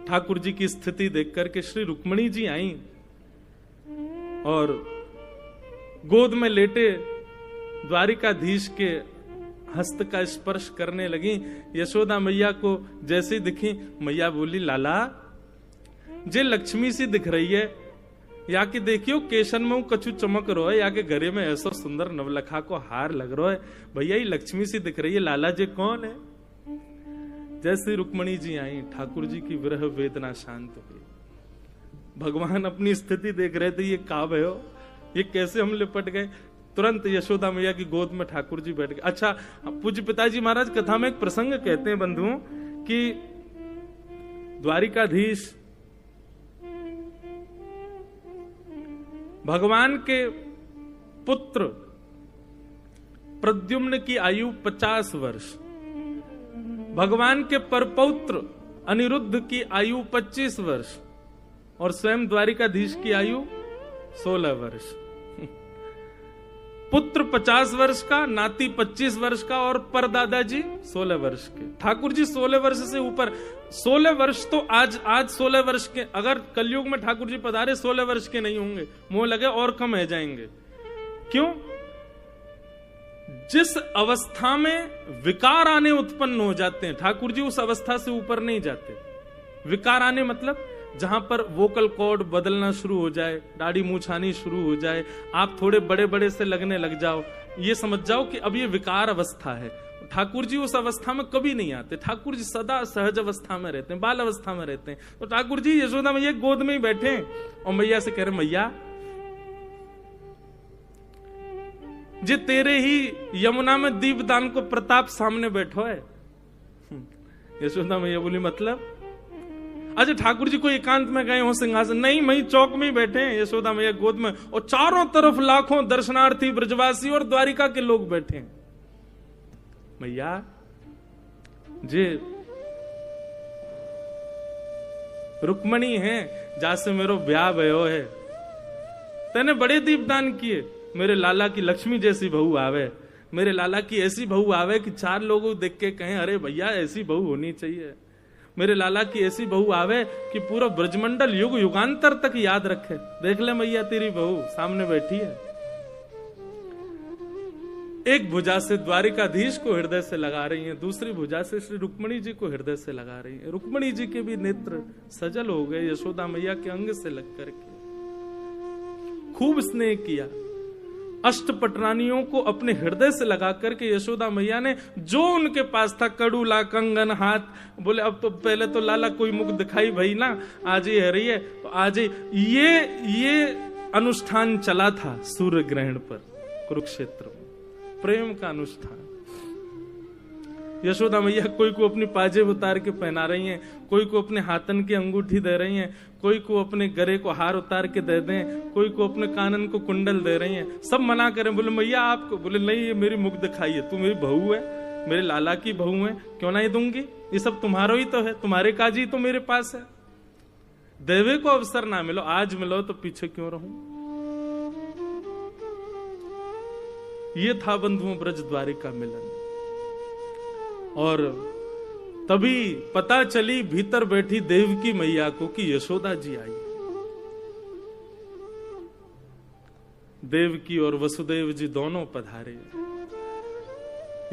ठाकुर जी की स्थिति देख करके श्री रुक्मणी जी आई और गोद में लेटे द्वारिकाधीश के हस्त का स्पर्श करने लगी। यशोदा मैया को जैसे ही दिखी, मैया बोली, लाला जे लक्ष्मी सी दिख रही है, या कि देखियो केशन में कछु चमक रो है, या के घरे में ऐसा सुंदर नवलखा को हार लग रहा है, भैया ये लक्ष्मी सी दिख रही है, लाला जे कौन है? जैसे रुक्मणी जी आई, ठाकुर जी की विरह वेदना शांत हुई। भगवान अपनी स्थिति देख रहे थे, ये काब है, ये कैसे हम लिपट गए। तुरंत यशोदा मैया की गोद में ठाकुर जी बैठ गए। अच्छा, पूज्य पिताजी महाराज कथा में एक प्रसंग कहते हैं बंधुओं कि द्वारिकाधीश भगवान के पुत्र प्रद्युम्न की आयु 50 वर्ष, भगवान के परपौत्र अनिरुद्ध की आयु 25 वर्ष और स्वयं द्वारिकाधीश की आयु 16 वर्ष। पुत्र 50 वर्ष का, नाती 25 वर्ष का और परदादा जी 16 वर्ष के। ठाकुर जी 16 वर्ष से ऊपर, 16 वर्ष तो आज 16 वर्ष के, अगर कलयुग में ठाकुर जी पधारे 16 वर्ष के नहीं होंगे, मुंह लगे और कम रह जाएंगे। क्यों? जिस अवस्था में विकार आने उत्पन्न हो जाते हैं, ठाकुर जी उस अवस्था से ऊपर नहीं जाते। विकार आने मतलब जहां पर वोकल कॉर्ड बदलना शुरू हो जाए, दाढ़ी मूंछ आनी शुरू हो जाए, आप थोड़े बड़े बड़े से लगने लग जाओ, ये समझ जाओ कि अब ये विकार अवस्था है। ठाकुर जी उस अवस्था में कभी नहीं आते। ठाकुर जी सदा सहज अवस्था में रहते हैं, बाल अवस्था में रहते हैं। तो ठाकुर जी यशोदा मैया गोद में ही बैठे और मैया से कह रहे, मैया जे तेरे ही यमुना में दीपदान को प्रताप सामने बैठो है। यशोदा मैया बोली, मतलब? अच्छा, ठाकुर जी को एकांत में गए हो सिंहासन? नहीं, वहीं चौक में ही बैठे हैं यशोदा मैया गोद में, और चारों तरफ लाखों दर्शनार्थी ब्रजवासी और द्वारिका के लोग बैठे हैं। मैया जे रुक्मणी है जासे मेरो ब्याह भयो है, तेने बड़े दीपदान किए, मेरे लाला की लक्ष्मी जैसी बहू आवे, मेरे लाला की ऐसी बहू आवे कि 4 लोग देख के कहें, अरे भैया ऐसी बहू होनी चाहिए। मेरे लाला की ऐसी बहू आवे कि पूरा ब्रजमंडल युग युगांतर तक याद रखे। देख ले मैया, तेरी बहू सामने बैठी है। एक भुजा से द्वारिकाधीश को हृदय से लगा रही हैं, दूसरी भुजा से श्री रुक्मणी जी को हृदय से लगा रही हैं। रुक्मणी जी के भी नेत्र सजल हो गए यशोदा मैया के अंग से लग करके। खूब स्नेह किया। अष्टपटरानियों को अपने हृदय से लगा करके यशोदा मैया ने जो उनके पास था, कड़ूला, कंगन, हाथ, बोले अब तो पहले तो लाला कोई मुख दिखाई भाई ना, आज ही है रही है तो आज ही। ये अनुष्ठान चला था सूर्य ग्रहण पर कुरुक्षेत्र में, प्रेम का अनुष्ठान। यशोदा मैया कोई को अपनी पाजेब उतार के पहना रही हैं, कोई को अपने हाथन की अंगूठी दे रही हैं, कोई को अपने गले को हार उतार के दे दें, कोई को अपने कानन को कुंडल दे रही हैं। सब मना करें, बोले मैया आपको, बोले नहीं ये मेरी मुख दिखाई है, तू मेरी बहू है, मेरे लाला की बहू है, क्यों नहीं दूंगी, ये सब तुम्हारा ही तो है, तुम्हारे काजी तो मेरे पास है। देवे को अवसर ना मिलो, आज मिलो तो पीछे क्यों रहूं। ये था बंधुओं ब्रज द्वारिका मिलन। और तभी पता चली भीतर बैठी देवकी मैया को कि यशोदा जी आई। देवकी और वसुदेव जी दोनों पधारे।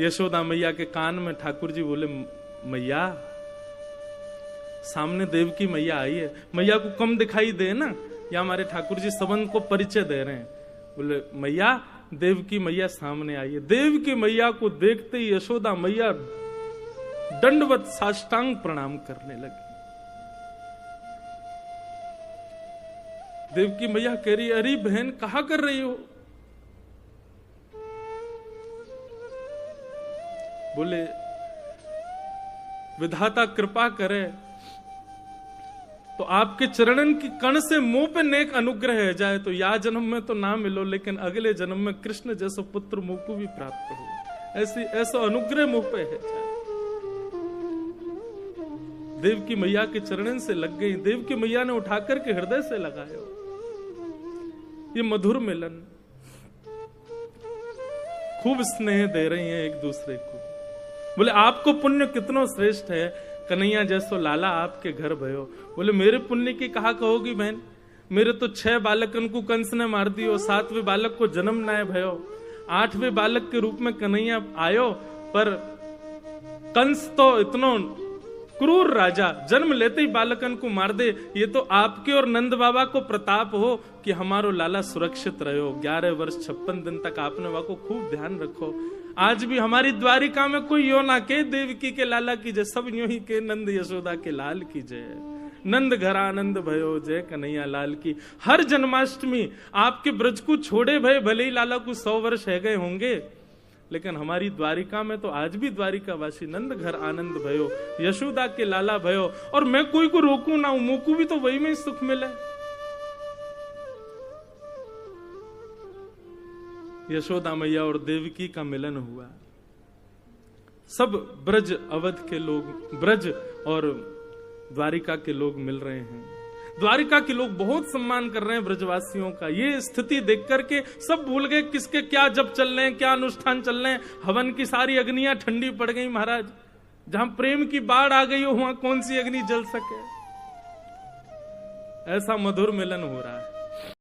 यशोदा मैया के कान में ठाकुर जी बोले, मैया सामने देवकी मैया आई है, मैया को कम दिखाई दे ना, या हमारे ठाकुर जी संबंध को परिचय दे रहे हैं। बोले मैया देवकी मैया सामने आई है। देवकी मैया को देखते ही यशोदा मैया दंडवत साष्टांग प्रणाम करने लगी। देवकी मैया कह रही, अरे बहन कहा कर रही हो। बोले विधाता कृपा करे तो आपके चरणन की कण से मुंह पे नेक अनुग्रह है जाए तो या जन्म में तो ना मिलो, लेकिन अगले जन्म में कृष्ण जैसा पुत्र मुंह को भी प्राप्त हो, ऐसा अनुग्रह मुंह पे है जाए। देवकी मैया के चरणन से लग गई। देवकी मैया ने उठाकर के हृदय से लगाया। ये मधुर मिलन, खूब स्नेह दे रही हैं एक दूसरे को। बोले आपको पुण्य कितना श्रेष्ठ है कन्हैया जैसो लाला आपके घर भयो। बोले मेरे पुण्य की कहा कहोगी बहन, मेरे तो 6 बालकन को कंस ने मार दियो, 7वें बालक को जन्म न भयो, 8वें बालक के रूप में कन्हैया आयो, पर कंस तो इतनो क्रूर राजा जन्म लेते ही बालकन को मार दे। ये तो आपके और नंद बाबा को प्रताप हो कि हमारो लाला सुरक्षित रहो। 11 वर्ष 56 दिन तक आपने वहां को खूब ध्यान रखो। आज भी हमारी द्वारिका में कोई यो ना के देवकी के लाला की जय, सब यूं ही के नंद यशोदा के लाल की जय। नंद घर आनंद भयो, जय कन्हैया लाल की। हर जन्माष्टमी आपके ब्रज को छोड़े भय, भले ही लाला को 100 वर्ष है गए होंगे, लेकिन हमारी द्वारिका में तो आज भी द्वारिकावासी नंद घर आनंद भयो, यशोदा के लाला भयो। और मैं कोई को रोकू ना हूं, मोकू भी तो वही में सुख मिले। यशोदा मैया और देवकी का मिलन हुआ। सब ब्रज अवध के लोग, ब्रज और द्वारिका के लोग मिल रहे हैं। द्वारिका के लोग बहुत सम्मान कर रहे हैं ब्रजवासियों का। ये स्थिति देख करके सब भूल गए किसके क्या जब चल रहे हैं, क्या अनुष्ठान चल रहे हैं। हवन की सारी अग्नियां ठंडी पड़ गई महाराज। जहां प्रेम की बाढ़ आ गई हो वहां कौन सी अग्नि जल सके। ऐसा मधुर मिलन हो रहा है।